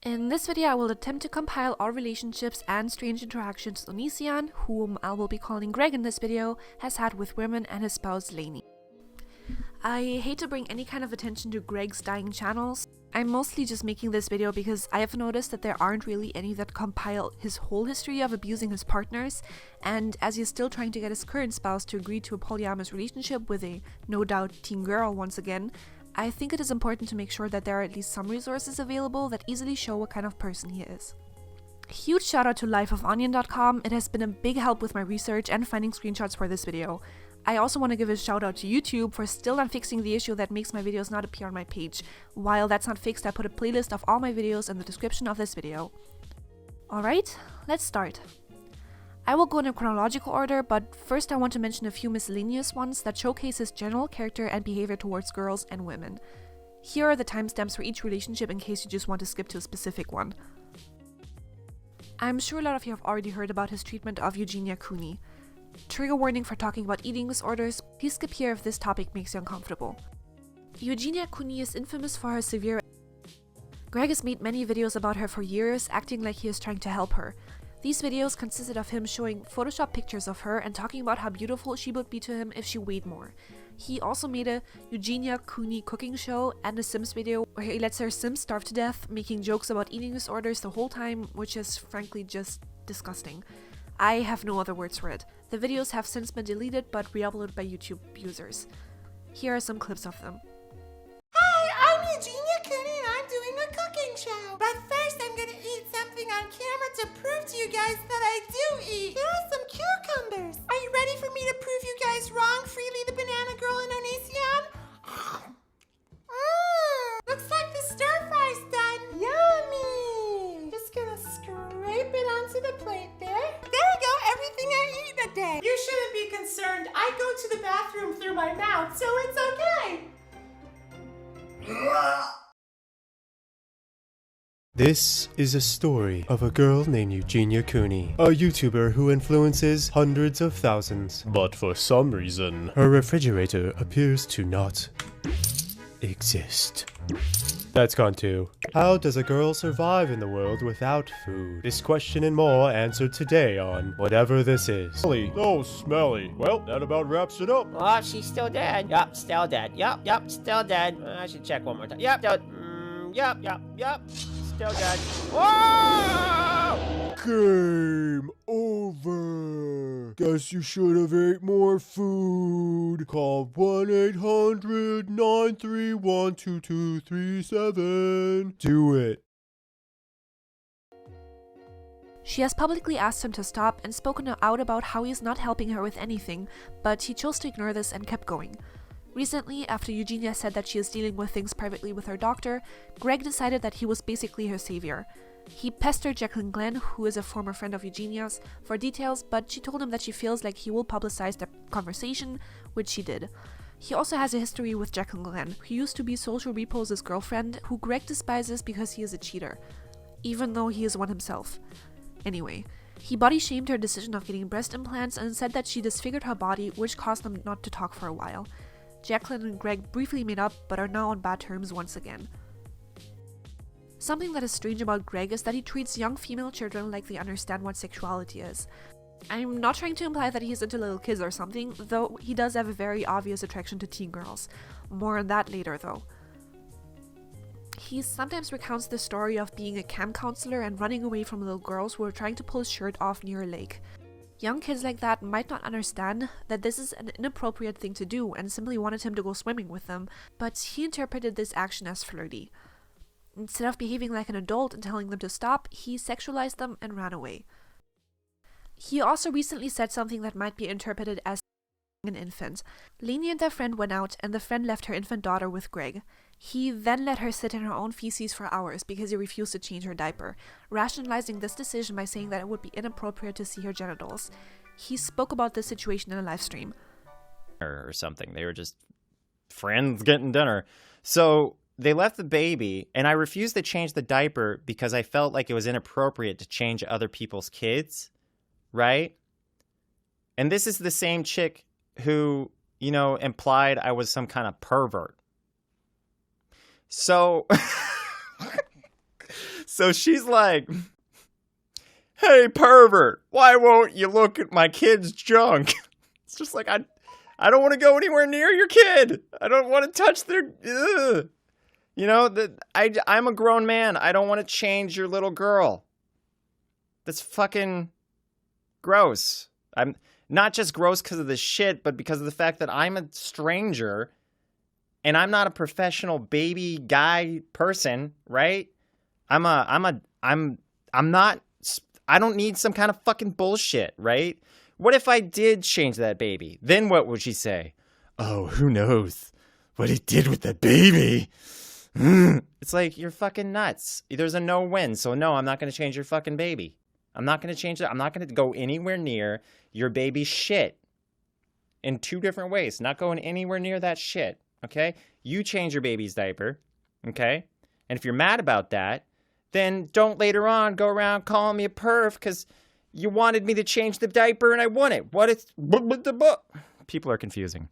In this video, I will attempt to compile all relationships and strange interactions Onision, whom I will be calling Greg in this video, has had with women and his spouse Lainey. I hate to bring any kind of attention to Greg's dying channels. I'm mostly just making this video because I have noticed that there aren't really any that compile his whole history of abusing his partners, and as he's still trying to get his current spouse to agree to a polyamorous relationship with a no doubt teen girl once again, I think it is important to make sure that there are at least some resources available that easily show what kind of person he is. Huge shout out to lifeofonion.com, it has been a big help with my research and finding screenshots for this video. I also want to give a shout out to YouTube for still not fixing the issue that makes my videos not appear on my page. While that's not fixed, I put a playlist of all my videos in the description of this video. Alright, let's start. I will go in a chronological order, but first I want to mention a few miscellaneous ones that showcase his general character and behavior towards girls and women. Here are the timestamps for each relationship in case you just want to skip to a specific one. I'm sure a lot of you have already heard about his treatment of Eugenia Cooney. Trigger warning for talking about eating disorders, please skip here if this topic makes you uncomfortable. Eugenia Cooney is infamous for her severe. Greg has made many videos about her for years, acting like he is trying to help her. These videos consisted of him showing Photoshop pictures of her and talking about how beautiful she would be to him if she weighed more. He also made a Eugenia Cooney cooking show and a Sims video where he lets her Sims starve to death, making jokes about eating disorders the whole time, which is frankly just disgusting. I have no other words for it. The videos have since been deleted but re-uploaded by YouTube users. Here are some clips of them. Hi, I'm Eugenia Cooney and I'm doing a cooking show. But first I'm gonna eat something on camera to prove to you guys that I do eat. Here are some cucumbers. Are you ready for me to prove you guys wrong, Freely the Banana Girl and Onision? Looks like the stir fry's done. Yummy! Just gonna scrape it onto the plate there. There we go, everything I eat a day. You shouldn't be concerned. I go to the bathroom through my mouth, so it's okay. This is a story of a girl named Eugenia Cooney, a YouTuber who influences hundreds of thousands. But for some reason, her refrigerator appears to not exist. That's gone too. How does a girl survive in the world without food? This question and more answered today on Whatever This Is. Smelly. Oh, smelly. Well, that about wraps it up. Oh, she's still dead. Yup, still dead. Yup, still dead. I should check one more time. Yup, still. Yup. Still dead. Whoa! Game over. Guess you should have ate more food. Call 1-800-931-2237. Do it. She has publicly asked him to stop and spoken out about how he is not helping her with anything, but he chose to ignore this and kept going. Recently, after Eugenia said that she is dealing with things privately with her doctor, Greg decided that he was basically her savior. He pestered Jacqueline Glenn, who is a former friend of Eugenia's, for details, but she told him that she feels like he will publicize the conversation, which she did. He also has a history with Jacqueline Glenn, who used to be Social Repose's girlfriend, who Greg despises because he is a cheater, even though he is one himself. Anyway, he body shamed her decision of getting breast implants and said that she disfigured her body, which caused them not to talk for a while. Jacqueline and Greg briefly made up, but are now on bad terms once again. Something that is strange about Greg is that he treats young female children like they understand what sexuality is. I'm not trying to imply that he's into little kids or something, though he does have a very obvious attraction to teen girls. More on that later though. He sometimes recounts the story of being a camp counselor and running away from little girls who are trying to pull his shirt off near a lake. Young kids like that might not understand that this is an inappropriate thing to do and simply wanted him to go swimming with them, but he interpreted this action as flirty. Instead of behaving like an adult and telling them to stop, he sexualized them and ran away. He also recently said something that might be interpreted as an infant. Lainey and their friend went out and the friend left her infant daughter with Greg. He then let her sit in her own feces for hours because he refused to change her diaper, rationalizing this decision by saying that it would be inappropriate to see her genitals. He spoke about this situation in a live stream. Or something. They were just friends getting dinner. So they left the baby, and I refused to change the diaper because I felt like it was inappropriate to change other people's kids, right? And this is the same chick who, implied I was some kind of pervert. So So she's like, hey, pervert, why won't you look at my kid's junk? It's just like, I don't want to go anywhere near your kid. I don't want to touch their... Ugh. You know, I'm a grown man. I don't want to change your little girl. That's fucking gross. I'm not just gross because of the shit, but because of the fact that I'm a stranger and I'm not a professional baby guy person, right? I don't need some kind of fucking bullshit, right? What if I did change that baby? Then what would she say? Oh, who knows what he did with that baby? It's like, you're fucking nuts. There's a no-win, so no, I'm not going to change your fucking baby. I'm not going to change it. I'm not going to go anywhere near your baby's shit. In 2 different ways. Not going anywhere near that shit, okay? You change your baby's diaper, okay? And if you're mad about that, then don't later on go around calling me a perv because you wanted me to change the diaper and I want it. People are confusing.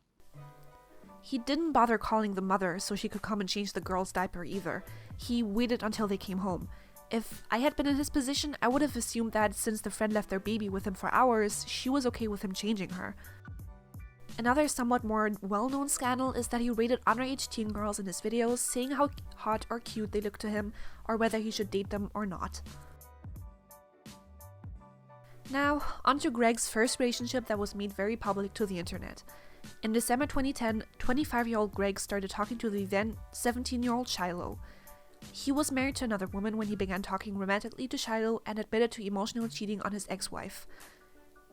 He didn't bother calling the mother so she could come and change the girl's diaper either. He waited until they came home. If I had been in his position, I would have assumed that since the friend left their baby with him for hours, she was okay with him changing her. Another somewhat more well-known scandal is that he rated underage teen girls in his videos, saying how hot or cute they look to him, or whether he should date them or not. Now, onto Greg's first relationship that was made very public to the internet. In December 2010, 25-year-old Greg started talking to the then 17-year-old Shiloh. He was married to another woman when he began talking romantically to Shiloh and admitted to emotional cheating on his ex-wife.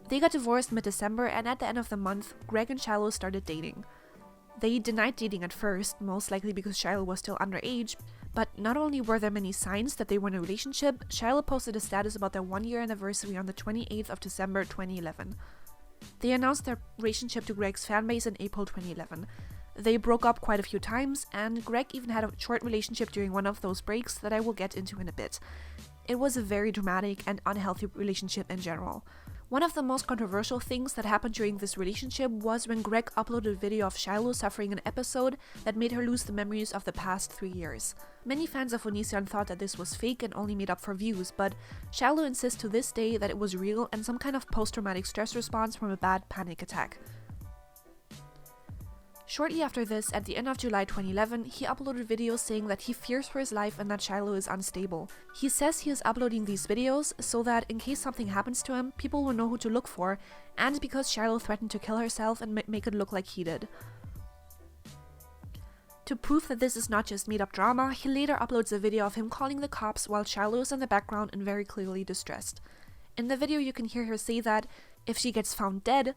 They got divorced mid-December, and at the end of the month, Greg and Shiloh started dating. They denied dating at first, most likely because Shiloh was still underage, but not only were there many signs that they were in a relationship, Shiloh posted a status about their 1-year anniversary on the 28th of December 2011. They announced their relationship to Greg's fanbase in April 2011. They broke up quite a few times, and Greg even had a short relationship during one of those breaks that I will get into in a bit. It was a very dramatic and unhealthy relationship in general. One of the most controversial things that happened during this relationship was when Greg uploaded a video of Shiloh suffering an episode that made her lose the memories of the past 3 years. Many fans of Onision thought that this was fake and only made up for views, but Shiloh insists to this day that it was real and some kind of post-traumatic stress response from a bad panic attack. Shortly after this, at the end of July 2011, he uploaded videos saying that he fears for his life and that Shiloh is unstable. He says he is uploading these videos so that in case something happens to him, people will know who to look for, and because Shiloh threatened to kill herself and make it look like he did. To prove that this is not just made up drama, he later uploads a video of him calling the cops while Shiloh is in the background and very clearly distressed. In the video you can hear her say that, if she gets found dead,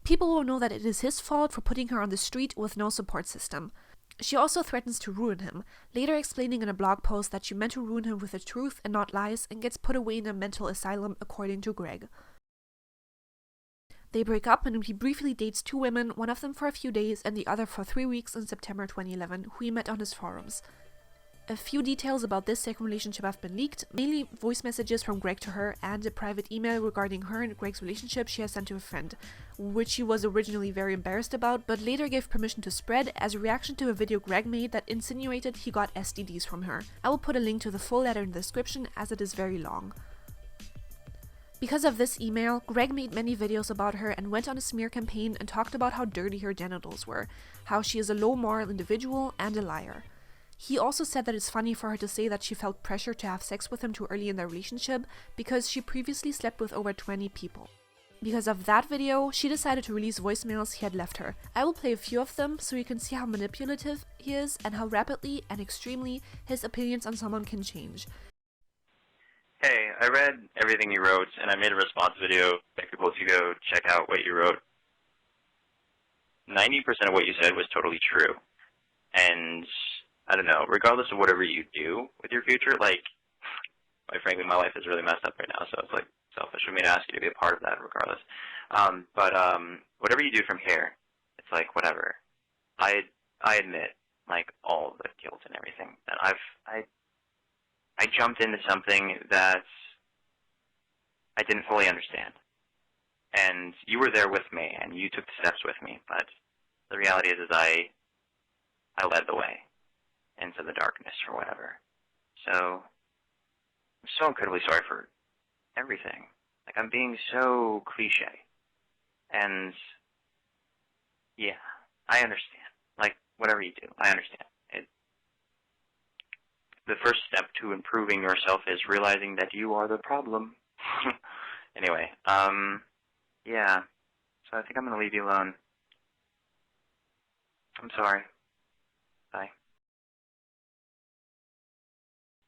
people will know that it is his fault for putting her on the street with no support system. She also threatens to ruin him, later explaining in a blog post that she meant to ruin him with the truth and not lies, and gets put away in a mental asylum according to Greg. They break up and he briefly dates 2 women, one of them for a few days and the other for 3 weeks in September 2011, who he met on his forums. A few details about this second relationship have been leaked, mainly voice messages from Greg to her and a private email regarding her and Greg's relationship she has sent to a friend, which she was originally very embarrassed about, but later gave permission to spread as a reaction to a video Greg made that insinuated he got STDs from her. I will put a link to the full letter in the description as it is very long. Because of this email, Greg made many videos about her and went on a smear campaign and talked about how dirty her genitals were, how she is a low moral individual and a liar. He also said that it's funny for her to say that she felt pressure to have sex with him too early in their relationship because she previously slept with over 20 people. Because of that video, she decided to release voicemails he had left her. I will play a few of them so you can see how manipulative he is and how rapidly and extremely his opinions on someone can change. Hey, I read everything you wrote and I made a response video for people to go check out what you wrote. 90% of what you said was totally true. And I don't know, regardless of whatever you do with your future, like, quite frankly, my life is really messed up right now, so it's, like, selfish for me to ask you to be a part of that regardless. But whatever you do from here, it's like, whatever. I admit, like, all of the guilt and everything. That I jumped into something that I didn't fully understand. And you were there with me, and you took the steps with me, but the reality is I led the way into the darkness or whatever. So so incredibly sorry for everything. Like, I'm being so cliche. And, yeah, I understand. Like, whatever you do, I understand. The first step to improving yourself is realizing that you are the problem. Anyway, yeah. So I think I'm going to leave you alone. I'm sorry. Bye.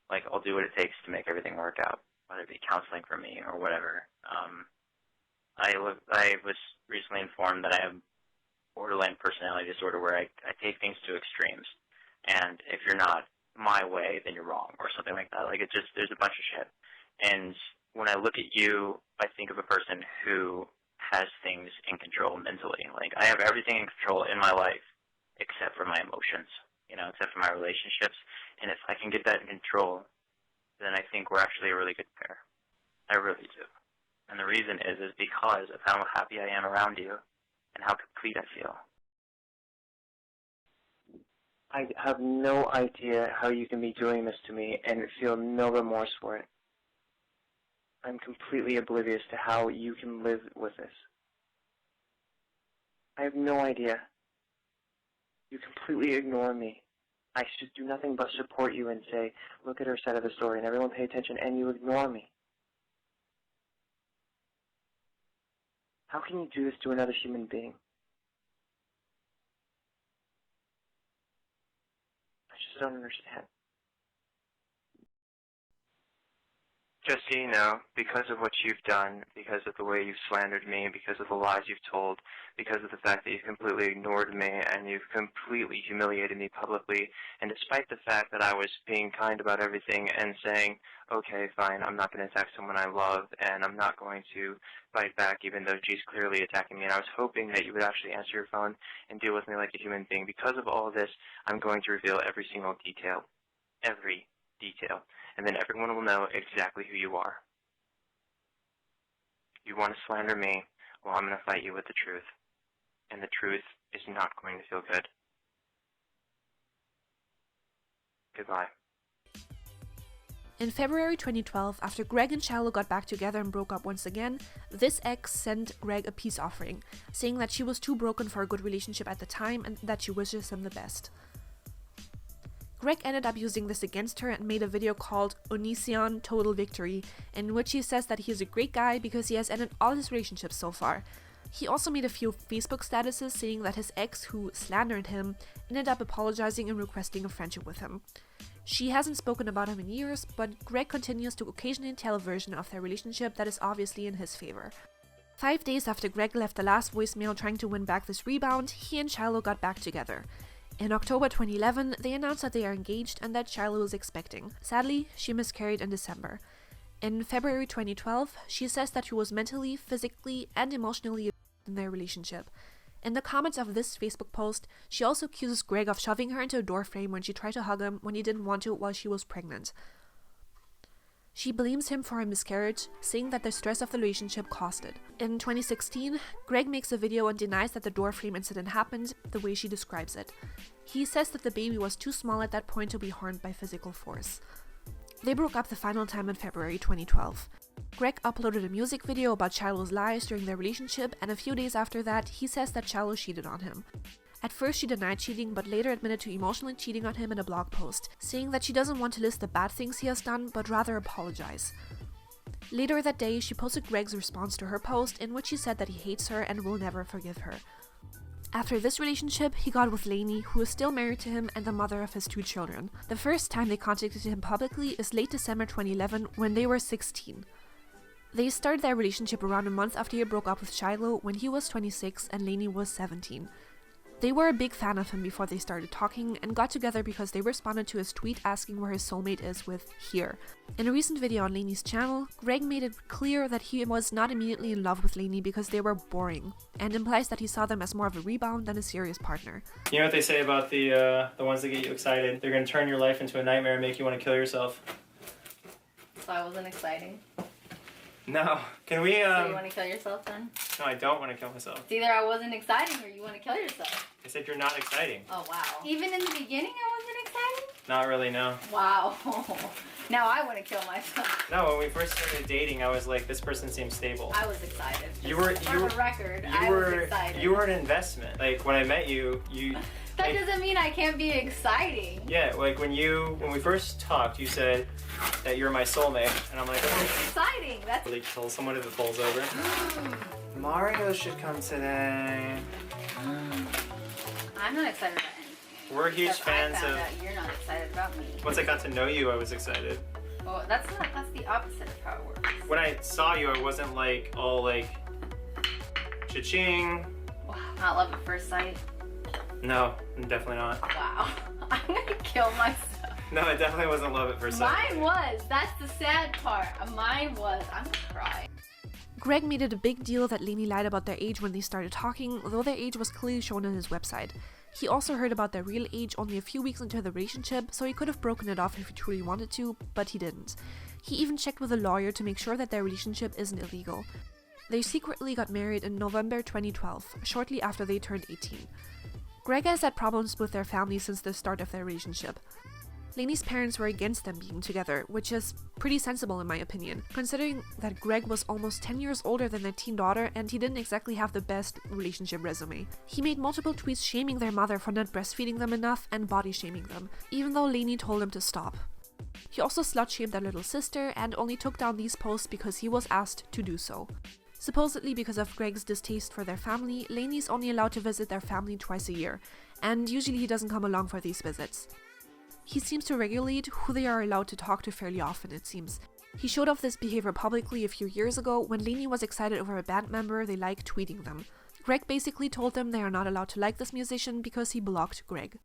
Like, I'll do what it takes to make everything work out, whether it be counseling for me or whatever. I was recently informed that I have borderline personality disorder where I take things to extremes. And if you're not my way, then you're wrong, or something like that. Like, there's a bunch of shit. And when I look at you, I think of a person who has things in control mentally. Like, I have everything in control in my life except for my emotions, except for my relationships. And if I can get that in control, then I think we're actually a really good pair. I really do. And the reason is because of how happy I am around you and how complete I feel. I have no idea how you can be doing this to me and feel no remorse for it. I'm completely oblivious to how you can live with this. I have no idea. You completely ignore me. I should do nothing but support you and say, look at her side of the story, and everyone pay attention, and you ignore me. How can you do this to another human being? I just don't understand. Just so you know, because of what you've done, because of the way you've slandered me, because of the lies you've told, because of the fact that you've completely ignored me and you've completely humiliated me publicly, and despite the fact that I was being kind about everything and saying, okay, fine, I'm not going to attack someone I love, and I'm not going to fight back even though she's clearly attacking me, and I was hoping that you would actually answer your phone and deal with me like a human being. Because of all of this, I'm going to reveal every single detail. Every detail. And then everyone will know exactly who you are. You want to slander me, well, I'm going to fight you with the truth. And the truth is not going to feel good. Goodbye. In February 2012, after Greg and Shiloh got back together and broke up once again, this ex sent Greg a peace offering, saying that she was too broken for a good relationship at the time and that she wishes him the best. Greg ended up using this against her and made a video called Onision Total Victory, in which he says that he is a great guy because he has ended all his relationships so far. He also made a few Facebook statuses saying that his ex, who slandered him, ended up apologizing and requesting a friendship with him. She hasn't spoken about him in years, but Greg continues to occasionally tell a version of their relationship that is obviously in his favor. 5 days after Greg left the last voicemail trying to win back this rebound, he and Shiloh got back together. In October 2011, they announced that they are engaged and that Shiloh is expecting. Sadly, she miscarried in December. In February 2012, she says that she was mentally, physically, and emotionally in their relationship. In the comments of this Facebook post, she also accuses Greg of shoving her into a door frame when she tried to hug him when he didn't want to while she was pregnant. She blames him for her miscarriage, saying that the stress of the relationship caused it. In 2016, Greg makes a video and denies that the door frame incident happened the way she describes it. He says that the baby was too small at that point to be harmed by physical force. They broke up the final time in February 2012. Greg uploaded a music video about Shiloh's lies during their relationship, and a few days after that, he says that Shiloh cheated on him. At first she denied cheating, but later admitted to emotionally cheating on him in a blog post, saying that she doesn't want to list the bad things he has done, but rather apologize. Later that day, she posted Greg's response to her post, in which he said that he hates her and will never forgive her. After this relationship, he got with Lainey, who is still married to him and the mother of his 2 children. The first time they contacted him publicly is late December 2011, when they were 16. They started their relationship around a month after he broke up with Shiloh, when he was 26 and Lainey was 17. They were a big fan of him before they started talking, and got together because they responded to his tweet asking where his soulmate is with "here." In a recent video on Lainey's channel, Greg made it clear that he was not immediately in love with Lainey because they were boring, and implies that he saw them as more of a rebound than a serious partner. You know what they say about the ones that get you excited? They're going to turn your life into a nightmare and make you want to kill yourself. So I wasn't exciting. No. Can we, So you want to kill yourself then? No, I don't want to kill myself. It's either I wasn't exciting or you want to kill yourself. I said you're not exciting. Oh, wow. Even in the beginning I wasn't exciting? Not really, no. Wow. Now I want to kill myself. No, when we first started dating, I was like, this person seems stable. I was excited. You were For the record, I was excited. You were an investment. Like when I met you, That doesn't mean I can't be exciting. Yeah, like when we first talked, you said that you're my soulmate, and I'm like, oh, Exciting. That's really kill someone if it falls over. Mario should come today. I'm not excited about anything. We're huge Except fans I found of. out you're not excited about me. Once I got to know you, I was excited. Well, that's the opposite of how it works. When I saw you, I wasn't like all like, cha-ching. Wow, not love at first sight. No, definitely not. Wow. I'm gonna kill myself. No, it definitely wasn't love at first sight. Mine was. That's the sad part. Mine was. I'm gonna cry. Greg made it a big deal that Lainey lied about their age when they started talking, though their age was clearly shown on his website. He also heard about their real age only a few weeks into the relationship, so he could have broken it off if he truly wanted to, but he didn't. He even checked with a lawyer to make sure that their relationship isn't illegal. They secretly got married in November 2012, shortly after they turned 18. Greg has had problems with their family since the start of their relationship. Lainey's parents were against them being together, which is pretty sensible in my opinion, considering that Greg was almost 10 years older than their teen daughter and he didn't exactly have the best relationship resume. He made multiple tweets shaming their mother for not breastfeeding them enough and body shaming them, even though Lainey told him to stop. He also slut-shamed their little sister and only took down these posts because he was asked to do so. Supposedly because of Greg's distaste for their family, Lainey's only allowed to visit their family twice a year, and usually he doesn't come along for these visits. He seems to regulate who they are allowed to talk to fairly often, it seems. He showed off this behavior publicly a few years ago when Lainey was excited over a band member they liked tweeting them. Greg basically told them they are not allowed to like this musician because he blocked Greg.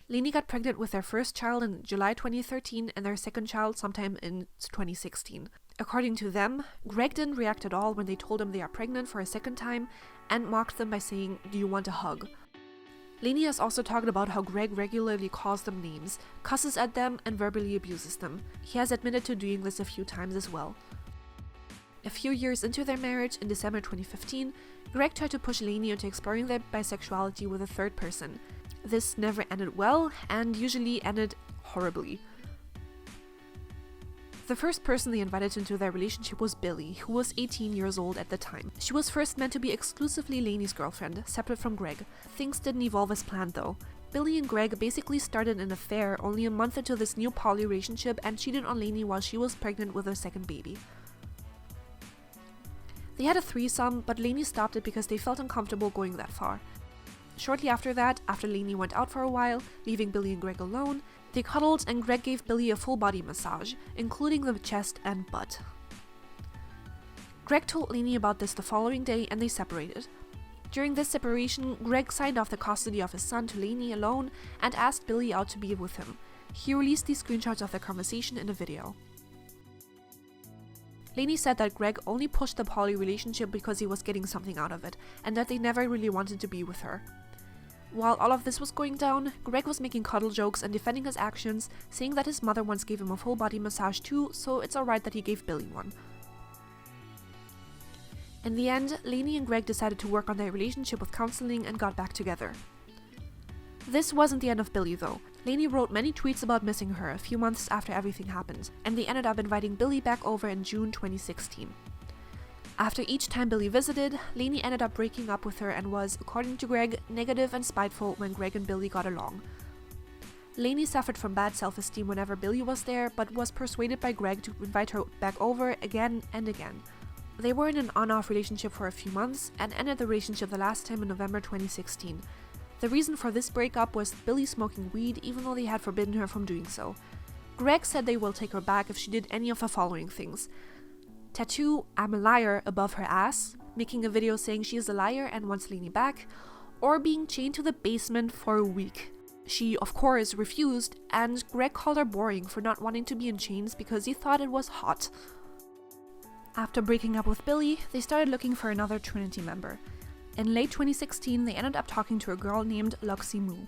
Lainey got pregnant with their first child in July 2013 and their second child sometime in 2016. According to them, Greg didn't react at all when they told him they are pregnant for a second time and mocked them by saying, "Do you want a hug?" Lainey has also talked about how Greg regularly calls them names, cusses at them, and verbally abuses them. He has admitted to doing this a few times as well. A few years into their marriage, in December 2015, Greg tried to push Lainey into exploring their bisexuality with a third person. This never ended well, and usually ended horribly. The first person they invited into their relationship was Billy, who was 18 years old at the time. She was first meant to be exclusively Lainey's girlfriend, separate from Greg. Things didn't evolve as planned though. Billy and Greg basically started an affair only a month into this new poly relationship and cheated on Lainey while she was pregnant with her second baby. They had a threesome, but Lainey stopped it because they felt uncomfortable going that far. Shortly after that, after Lainey went out for a while, leaving Billy and Greg alone, they cuddled and Greg gave Billy a full body massage, including the chest and butt. Greg told Lainey about this the following day and they separated. During this separation, Greg signed off the custody of his son to Lainey alone and asked Billy out to be with him. He released these screenshots of their conversation in a video. Lainey said that Greg only pushed the poly relationship because he was getting something out of it, and that they never really wanted to be with her. While all of this was going down, Greg was making cuddle jokes and defending his actions, saying that his mother once gave him a full body massage too, so it's alright that he gave Billy one. In the end, Lainey and Greg decided to work on their relationship with counseling and got back together. This wasn't the end of Billy though. Lainey wrote many tweets about missing her a few months after everything happened, and they ended up inviting Billy back over in June 2016. After each time Billy visited, Lainey ended up breaking up with her and was, according to Greg, negative and spiteful when Greg and Billy got along. Lainey suffered from bad self-esteem whenever Billy was there, but was persuaded by Greg to invite her back over again and again. They were in an on-off relationship for a few months and ended the relationship the last time in November 2016. The reason for this breakup was Billy smoking weed even though they had forbidden her from doing so. Greg said they will take her back if she did any of the following things. Tattoo "I'm a liar" above her ass, making a video saying she is a liar and wants Lainey back, or being chained to the basement for a week. She, of course, refused, and Greg called her boring for not wanting to be in chains because he thought it was hot. After breaking up with Billy, they started looking for another Trinity member. In late 2016, they ended up talking to a girl named Luxie Moo.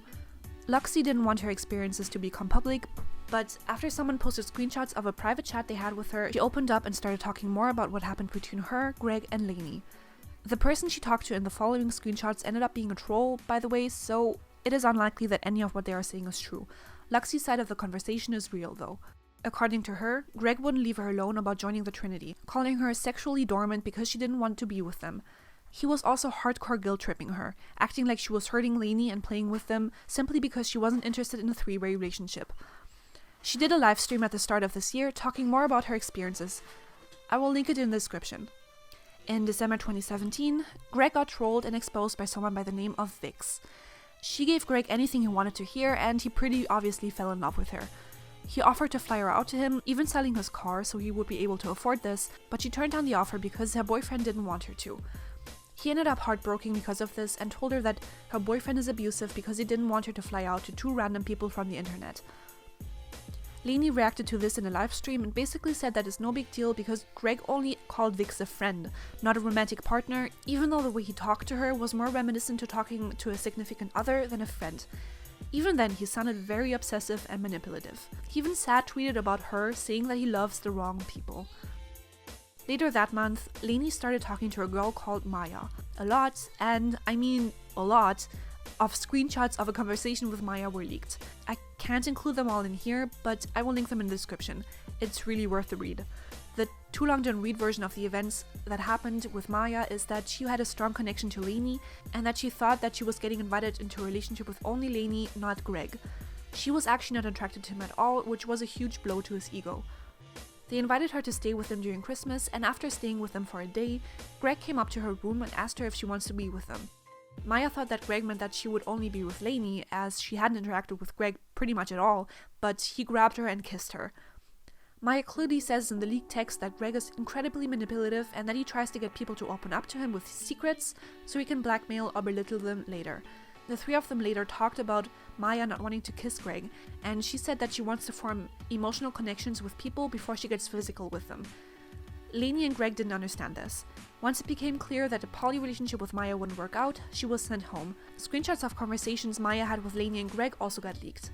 Luxie didn't want her experiences to become public, but after someone posted screenshots of a private chat they had with her, she opened up and started talking more about what happened between her, Greg, and Lainey. The person she talked to in the following screenshots ended up being a troll, by the way, so it is unlikely that any of what they are saying is true. Luxie's side of the conversation is real, though. According to her, Greg wouldn't leave her alone about joining the Trinity, calling her sexually dormant because she didn't want to be with them. He was also hardcore guilt-tripping her, acting like she was hurting Lainey and playing with them simply because she wasn't interested in a three-way relationship. She did a live stream at the start of this year talking more about her experiences. I will link it in the description. In December 2017, Greg got trolled and exposed by someone by the name of Vix. She gave Greg anything he wanted to hear, and he pretty obviously fell in love with her. He offered to fly her out to him, even selling his car so he would be able to afford this, but she turned down the offer because her boyfriend didn't want her to. He ended up heartbroken because of this and told her that her boyfriend is abusive because he didn't want her to fly out to two random people from the internet. Lainey reacted to this in a live stream and basically said that it's no big deal because Greg only called Vix a friend, not a romantic partner, even though the way he talked to her was more reminiscent to talking to a significant other than a friend. Even then, he sounded very obsessive and manipulative. He even sad tweeted about her, saying that he loves the wrong people. Later that month, Lainey started talking to a girl called Maya. A lot, and I mean a lot, of screenshots of a conversation with Maya were leaked. I can't include them all in here, but I will link them in the description. It's really worth the read. The too long to read version of the events that happened with Maya is that she had a strong connection to Lainey and that she thought that she was getting invited into a relationship with only Lainey, not Greg. She was actually not attracted to him at all, which was a huge blow to his ego. They invited her to stay with them during Christmas, and after staying with them for a day, Greg came up to her room and asked her if she wants to be with them. Maya thought that Greg meant that she would only be with Lainey, as she hadn't interacted with Greg pretty much at all, but he grabbed her and kissed her. Maya clearly says in the leaked text that Greg is incredibly manipulative and that he tries to get people to open up to him with secrets so he can blackmail or belittle them later. The three of them later talked about Maya not wanting to kiss Greg, and she said that she wants to form emotional connections with people before she gets physical with them. Lainey and Greg didn't understand this. Once it became clear that a poly relationship with Maya wouldn't work out, she was sent home. Screenshots of conversations Maya had with Lainey and Greg also got leaked.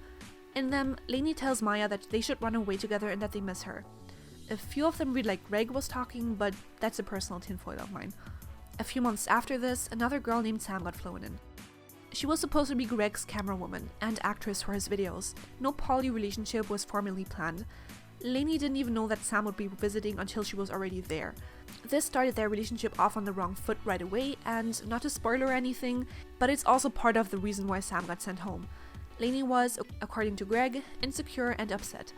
In them, Lainey tells Maya that they should run away together and that they miss her. A few of them read like Greg was talking, but that's a personal tinfoil of mine. A few months after this, another girl named Sam got flown in. She was supposed to be Greg's camerawoman and actress for his videos. No poly relationship was formally planned. Lainey didn't even know that Sam would be visiting until she was already there. This started their relationship off on the wrong foot right away, and not to spoil or anything, but it's also part of the reason why Sam got sent home. Lainey was, according to Greg, insecure and upset.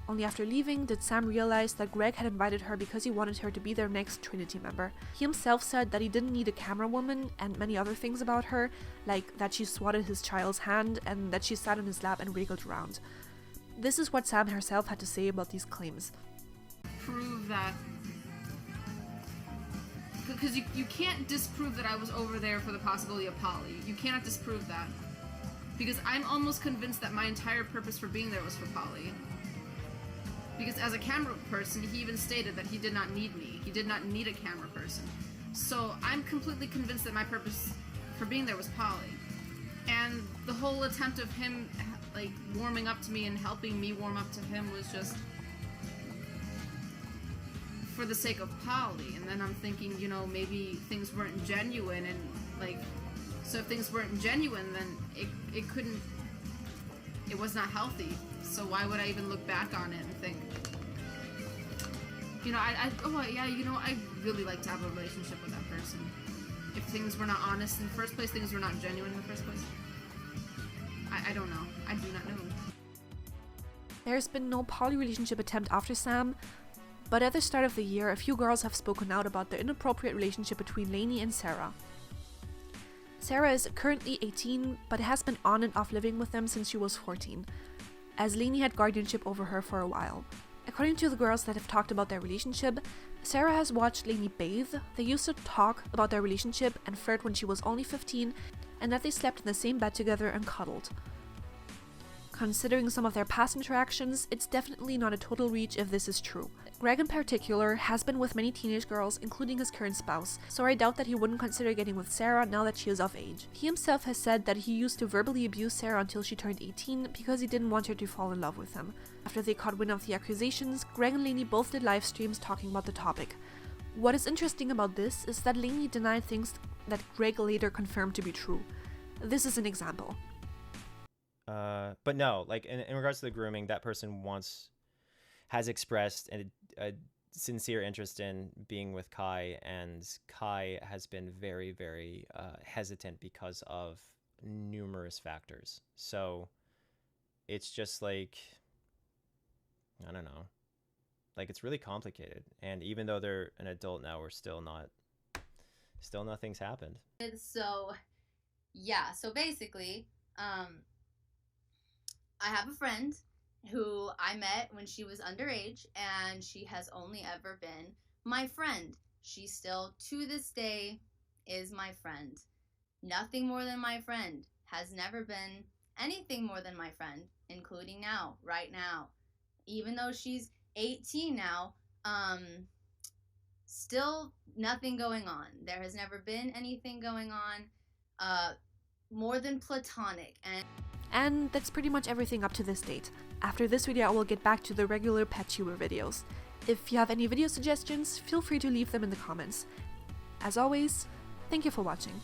Only after leaving did Sam realize that Greg had invited her because he wanted her to be their next Trinity member. He himself said that he didn't need a camera woman and many other things about her, like that she swatted his child's hand and that she sat on his lap and wriggled around. This is what Sam herself had to say about these claims. Prove that, because you can't disprove that I was over there for the possibility of poly. You cannot disprove that, because I'm almost convinced that my entire purpose for being there was for poly. Because as a camera person, he even stated that he did not need me. He did not need a camera person. So I'm completely convinced that my purpose for being there was poly. And the whole attempt of him like warming up to me and helping me warm up to him was just for the sake of poly. And then I'm thinking, you know, maybe things weren't genuine, and like, so if things weren't genuine, then it was not healthy. So why would I even look back on it and think, you know, I really like to have a relationship with that person. If things were not honest in the first place, things were not genuine in the first place. I don't know. I do not know. There's been no poly relationship attempt after Sam, but at the start of the year, a few girls have spoken out about the inappropriate relationship between Lainey and Sarah. Sarah is currently 18, but has been on and off living with them since she was 14, as Lainey had guardianship over her for a while. According to the girls that have talked about their relationship, Sarah has watched Lainey bathe. They used to talk about their relationship and flirt when she was only 15, and that they slept in the same bed together and cuddled. Considering some of their past interactions, it's definitely not a total reach if this is true. Greg in particular has been with many teenage girls, including his current spouse, so I doubt that he wouldn't consider getting with Sarah now that she is of age. He himself has said that he used to verbally abuse Sarah until she turned 18 because he didn't want her to fall in love with him. After they caught wind of the accusations, Greg and Lainey both did live streams talking about the topic. What is interesting about this is that Lainey denied things that Greg later confirmed to be true. This is an example. But no, like in regards to the grooming, that person wants has expressed a sincere interest in being with Kai, and Kai has been very, very hesitant because of numerous factors. So it's just like, I don't know, like it's really complicated. And even though they're an adult now, we're still nothing's happened. So yeah, so basically, I have a friend who I met when she was underage, and she has only ever been my friend. She still, to this day, is my friend. Nothing more than my friend. Has never been anything more than my friend, including now, right now. Even though she's 18 now, still nothing going on. There has never been anything going on, more than platonic. And that's pretty much everything up to this date. After this video, I will get back to the regular PetTuber videos. If you have any video suggestions, feel free to leave them in the comments. As always, thank you for watching.